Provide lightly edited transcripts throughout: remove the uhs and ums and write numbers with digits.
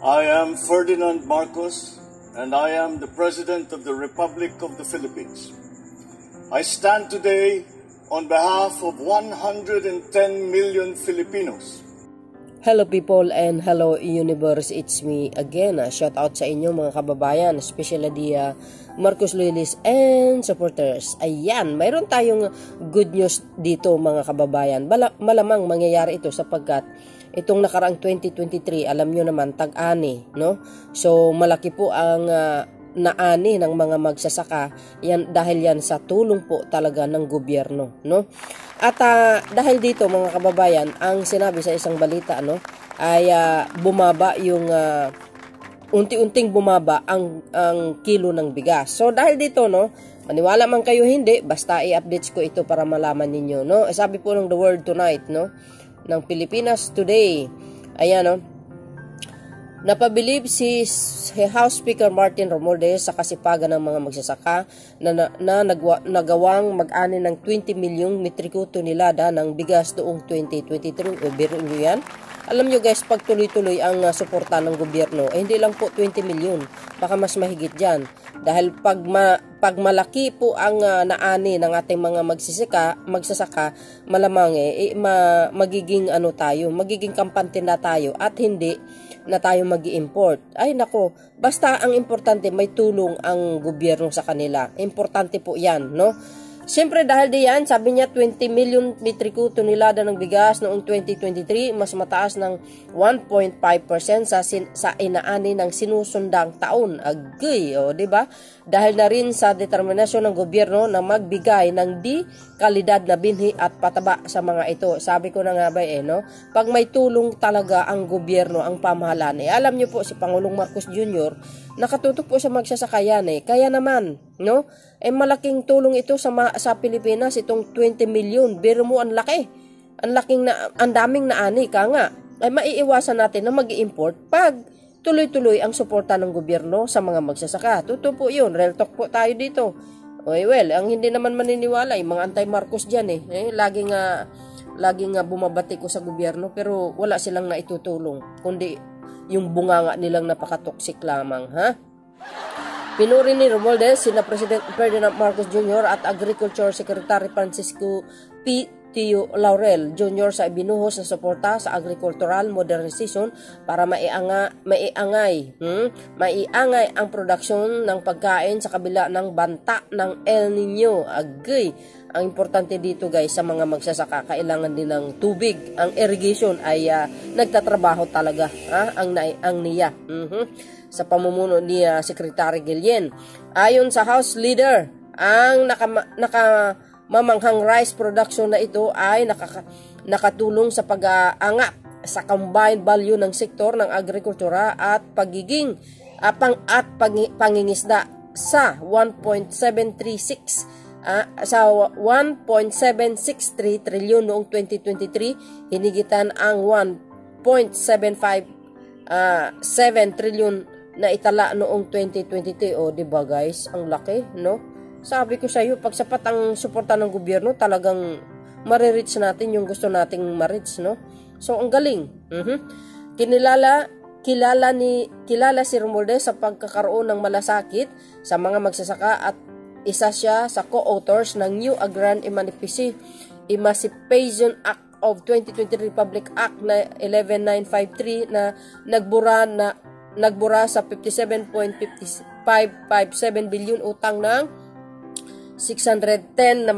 I am Ferdinand Marcos, and I am the President of the Republic of the Philippines. I stand today on behalf of 110 million Filipinos. Hello people and hello universe, it's me again. Shout out sa inyo mga kababayan, especially Marcos loyalists and supporters. Ayan, mayroon tayong good news dito mga kababayan. Malamang mangyayari ito sapagkat itong nakaraang 2023, alam nyo naman, tag-ani, no? So malaki po ang naani ng mga magsasaka yan, dahil yan sa tulong po talaga ng gobyerno, no? At dahil dito mga kababayan, ang sinabi sa isang balita, no, ay bumaba yung unti-unting bumaba ang kilo ng bigas. So dahil dito, no, maniwala man kayo hindi, basta i-updates ko ito para malaman ninyo, no? Sabi po ng The World Tonight, no, ng Pilipinas Today, ayan, no, napabilib si House Speaker Martin Romualdez sa kasipagan ng mga magsasaka na nagawang mag-ani ng 20 milyong metriko tonelada ng bigas noong 2023. Biro nyo yan? Alam nyo guys, pag tuloy-tuloy ang suporta ng gobyerno, hindi lang po 20 milyon, baka mas mahigit dyan. Dahil pag malaki po ang naani ng ating mga magsasaka, malamang magiging magiging kampante na tayo at hindi na tayo mag-i-import. Ay nako, basta ang importante may tulong ang gobyerno sa kanila. Importante po yan, no? Siyempre dahil diyan, sabi niya 20 million metriko tonelada ng bigas noong 2023, mas mataas ng 1.5% sa inaani ng sinusundang taon. Agay, o di ba? Dahil na rin sa determinasyon ng gobyerno na magbigay ng di kalidad na binhi at pataba sa mga ito. Sabi ko na nga ba no? Pag may tulong talaga ang gobyerno, ang pamahalaan, alam niyo po si Pangulong Marcos Jr. nakatutok po sa magsasakayan kaya naman, no? Malaking tulong ito sa Pilipinas, itong 20 milyon. Biro mo, ang laki. Ang daming naani ka nga. Ay maiiwasan natin na mag-i-import pag tuloy-tuloy ang suporta ng gobyerno sa mga magsasaka. Totoo po yun. Real talk po tayo dito. Well, ang hindi naman maniniwala, yung mga anti-Marcos dyan lagi nga bumabati ko sa gobyerno pero wala silang naitutulong. Kundi yung bunganga nilang napaka-toxic lamang, ha? Pinuri ni Romualdez sina President Ferdinand Marcos Jr. at Agriculture Secretary Francisco P. Tio Laurel Jr. sa ibinuhos na suporta sa agricultural modernization para maiangay ang produksyon ng pagkain sa kabila ng banta ng El Nino. Agay, ang importante dito guys sa mga magsasaka, kailangan din ng tubig. Ang irrigation ay nagtatrabaho talaga, ang NIA. Sa pamumuno ni Secretary Guillen. Ayon sa House Leader, ang mamanghang rice production na ito ay nakatulong sa pag-aangat sa combined value ng sektor ng agrikultura at pangingisda sa 1.763 trilyon noong 2023, hinigitan ang 1.757 trilyon na itala noong 2022. O diba guys, ang laki, no? Sabi ko sa iyo, pag sapat ang suporta ng gobyerno, talagang ma-reach natin yung gusto nating ma-reach, no? So, ang galing. Kilala si Romualdez sa pagkakaroon ng malasakit sa mga magsasaka at isa siya sa co-authors ng New Agrarian Emancipation Act of 2023 Republic Act na 11953 na nagbura sa 57.5557 bilyon utang ng 610 na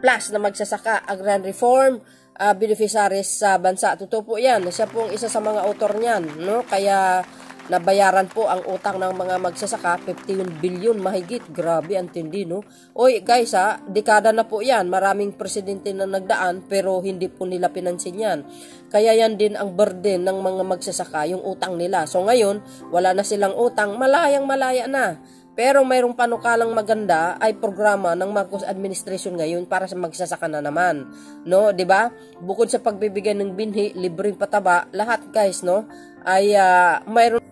plus na magsasaka agrarian reform beneficiaries sa bansa. Totoo po yan. Siya pong isa sa mga author niyan, no? Kaya nabayaran po ang utang ng mga magsasaka 51 bilyon mahigit. Grabe, ang tindi, no? Oy guys dekada na po yan. Maraming presidente na nagdaan pero hindi po nila pinansin yan. Kaya yan din ang burden ng mga magsasaka, yung utang nila. So ngayon, wala na silang utang, malayang-malaya na. Pero mayroong panukalang maganda ay programa ng Marcos administration ngayon para sa magsasaka na naman, no, 'di ba? Bukod sa pagbibigay ng binhi, libreng pataba, lahat guys, no, ay mayroon.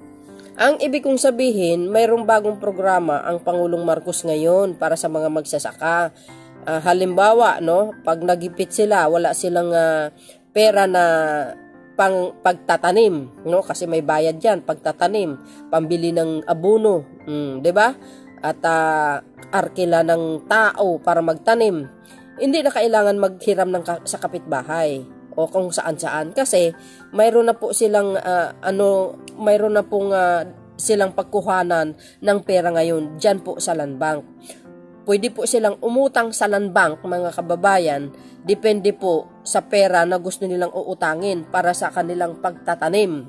Ang ibig kong sabihin, mayroong bagong programa ang Pangulong Marcos ngayon para sa mga magsasaka. Halimbawa, no, pag nagipit sila, wala silang pera na pang pagtatanim, no? Kasi may bayad yan, pagtatanim, pambili ng abono, 'di ba? At arkila ng tao para magtanim. Hindi na kailangan maghiram sa kapitbahay o kung saan-saan kasi mayroon na po silang mayroon na pong silang pagkuhanan ng pera ngayon diyan po sa land bank. Pwede po silang umutang sa land bank, mga kababayan, depende po sa pera na gusto nilang uutangin para sa kanilang pagtatanim.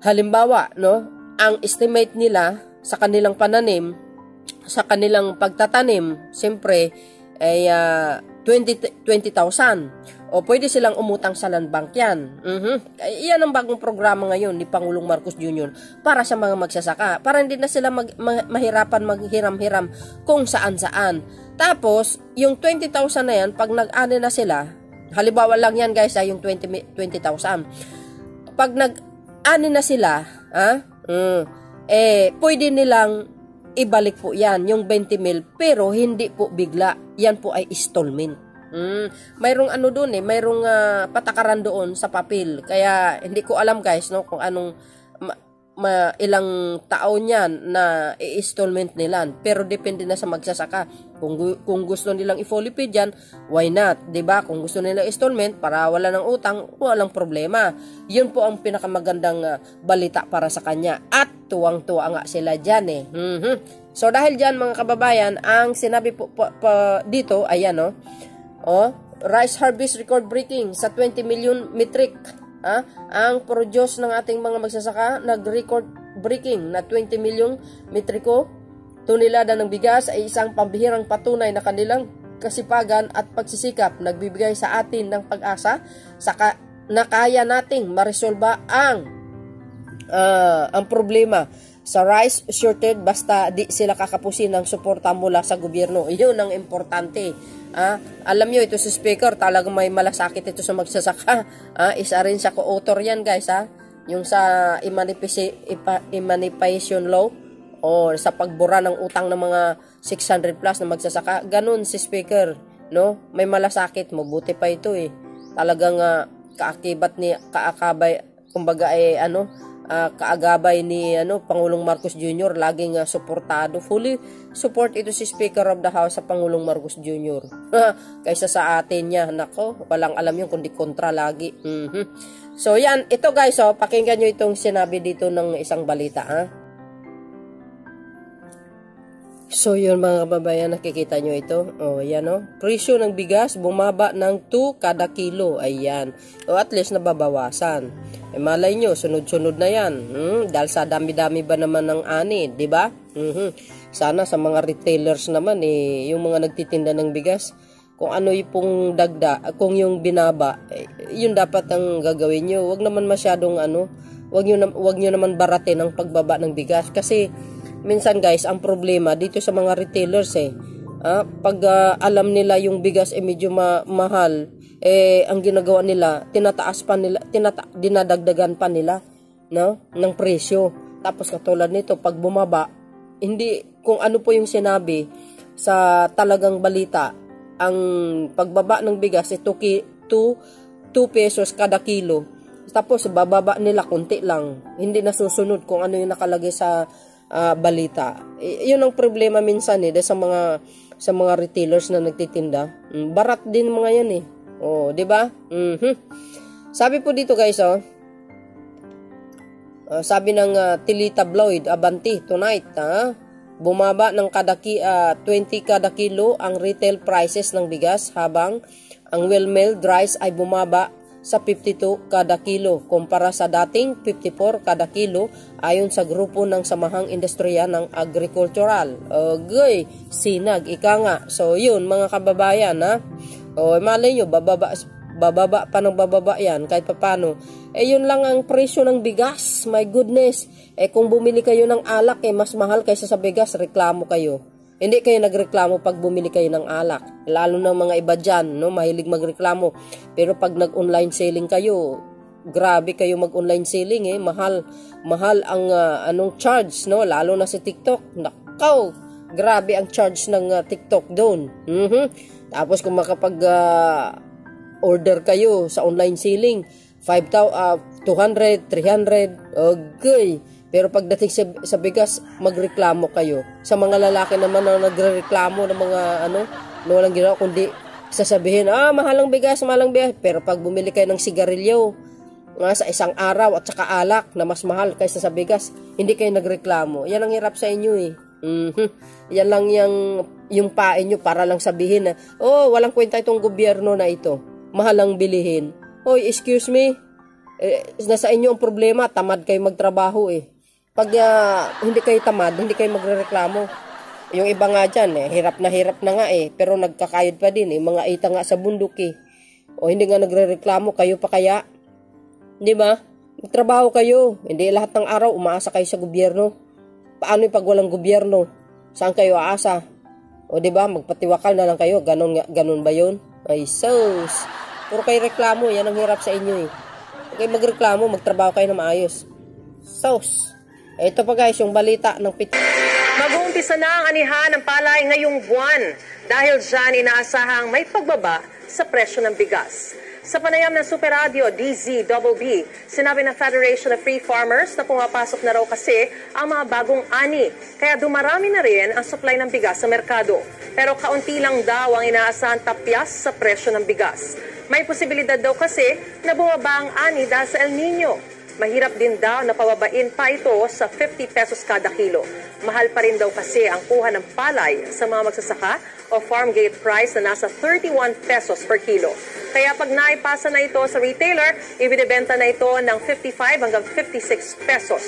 Halimbawa, no, ang estimate nila sa kanilang pananim, sa kanilang pagtatanim, siyempre ay 20,000. O pwede silang umutang sa land bank yan. Iyan ang bagong programa ngayon ni Pangulong Marcos Jr. para sa mga magsasaka. Para hindi na sila mahirapan maghiram-hiram kung saan-saan. Tapos, yung 20,000 na yan, pag nag-ani na sila, halimbawa lang yan guys, yung 20,000. Pag nag-ani na sila, pwede nilang ibalik po yan, yung 20 mil, pero hindi po bigla. Yan po ay installment. Mayroong doon mayroong patakaran doon sa papel. Kaya hindi ko alam guys, no, kung anong ilang taon yan na i-installment nila. Pero depende na sa magsasaka. Kung gusto nilang i-fully paid yan, why not? 'Di ba? Kung gusto nilang installment para wala ng utang, walang problema. Yun po ang pinakamagandang balita para sa kanya. At tuwang-tuwa nga sila dyan So dahil dyan mga kababayan, ang sinabi po dito, ayan rice harvest record breaking sa 20 million metric. Ang produce ng ating mga magsasaka nag-record breaking na 20 million metriko tonelada ng bigas ay isang pambihirang patunay na kanilang kasipagan at pagsisikap. Nagbibigay sa atin ng pag-asa na kaya nating maresolba ang problema sa rice shortage basta di sila kakapusin ng suporta mula sa gobyerno. Iyon ang importante. Alam nyo, ito si Speaker, talagang may malasakit ito sa magsasaka. Isa rin sa co-author yan guys. Yung sa emancipation law o sa pagbura ng utang ng mga 600 plus na magsasaka. Ganun si Speaker, no? May malasakit, mabuti pa ito Talagang kaakabay, kumbaga kaagabay ni Pangulong Marcos Jr. laging suportado. Fully support ito si Speaker of the House sa Pangulong Marcos Jr. Kaysa sa atin niya, nako, walang alam yun kundi kontra lagi. So yan, ito guys, pakinggan nyo itong sinabi dito ng isang balita. So yun mga kababayan, nakikita nyo ito. Yan presyo ng bigas bumaba ng 2 kada kilo. Ayan. At least nababawasan. Malay nyo, sunod-sunod na yan. Dahil sa dami-dami ba naman ng ani, di ba? Sana sa mga retailers naman, yung mga nagtitinda ng bigas, kung ano yung pong kung yung binaba, yun dapat ang gagawin nyo. Wag naman masyadong wag nyo naman baratin ang pagbaba ng bigas. Kasi, minsan guys, ang problema dito sa mga retailers pag alam nila yung bigas medyo mahal, ang ginagawa nila, tinataas pa nila, dinadagdagan pa nila, no, ng presyo. Tapos katulad nito, pag bumaba, hindi, kung ano po yung sinabi sa talagang balita, ang pagbaba ng bigas 2 pesos kada kilo. Tapos bababa nila konti lang, hindi nasusunod kung ano yung nakalagay sa balita. Yun ang problema minsan dahil sa mga retailers na nagtitinda. Barat din mga yan di ba? Sabi po dito guys, sabi ng Tilita Bloyd, Abanti tonight, bumaba ng 20 kada kilo ang retail prices ng bigas habang ang well-milled rice ay bumaba sa 52 kada kilo kumpara sa dating 54 kada kilo ayon sa grupo ng Samahang Industriya ng Agricultural. Sinag, ika nga. So yun mga kababayan malay nyo, bababa pa ng bababa yan kahit papano. Yun lang ang presyo ng bigas. My goodness. Kung bumili kayo ng alak, mas mahal kaysa sa bigas, reklamo kayo. Hindi kayo nagreklamo pag bumili kayo ng alak. Lalo na mga iba dyan, mahilig magreklamo. Pero pag nag-online selling kayo, grabe kayo mag-online selling mahal ang charge, lalo na sa TikTok. Nakaw, grabe ang charge ng TikTok doon. Tapos kung makapag order kayo sa online selling, 200, 300, okay. Pero pagdating sa bigas, magreklamo kayo. Sa mga lalaki naman na nagrereklamo ng mga walang ginawa, kundi sasabihin, mahalang bigas. Pero pag bumili kayo ng sigarilyo, sa isang araw at saka alak na mas mahal kaysa sa bigas, hindi kayo nagreklamo. Yan ang hirap sa inyo eh. Yan lang yung pain nyo para lang sabihin na, walang kwenta itong gobyerno na ito. Mahal ang bilihin. Excuse me, nasa inyo ang problema, tamad kayo magtrabaho eh. Pag hindi kayo tamad, hindi kayo magrereklamo. Yung iba nga dyan, hirap na nga eh, pero nagkakayod pa din eh, mga ita nga sa bundok eh. Hindi nga nagrereklamo, kayo pa kaya? Di ba? Magtrabaho kayo, hindi lahat ng araw umaasa kayo sa gobyerno. Paano yung pag walang gobyerno? Saan kayo aasa? Di ba? Magpatiwakal na lang kayo, ganun ba yun? Ay sus, puro kayo reklamo, yan ang hirap sa inyo eh. Okay, magreklamo, magtrabaho kayo na maayos. Sus. Ito pa guys, yung balita ng Mag-uumpisa na ang anihan ng palay ngayong buwan dahil dyan inaasahang may pagbaba sa presyo ng bigas. Sa panayam ng Super Radio DZBB, sinabi ng Federation of Free Farmers na pumapasok na raw kasi ang mga bagong ani, kaya dumarami na rin ang supply ng bigas sa merkado. Pero kaunti lang daw ang inaasahan tapyas sa presyo ng bigas. May posibilidad daw kasi na bumaba ang ani dahil sa El Nino. Mahirap din daw na pababain pa ito sa 50 pesos kada kilo. Mahal pa rin daw kasi ang kuha ng palay sa mga magsasaka o farm gate price na nasa 31 pesos per kilo. Kaya pag naipasa na ito sa retailer, ibinibenta na ito ng 55 hanggang 56 pesos.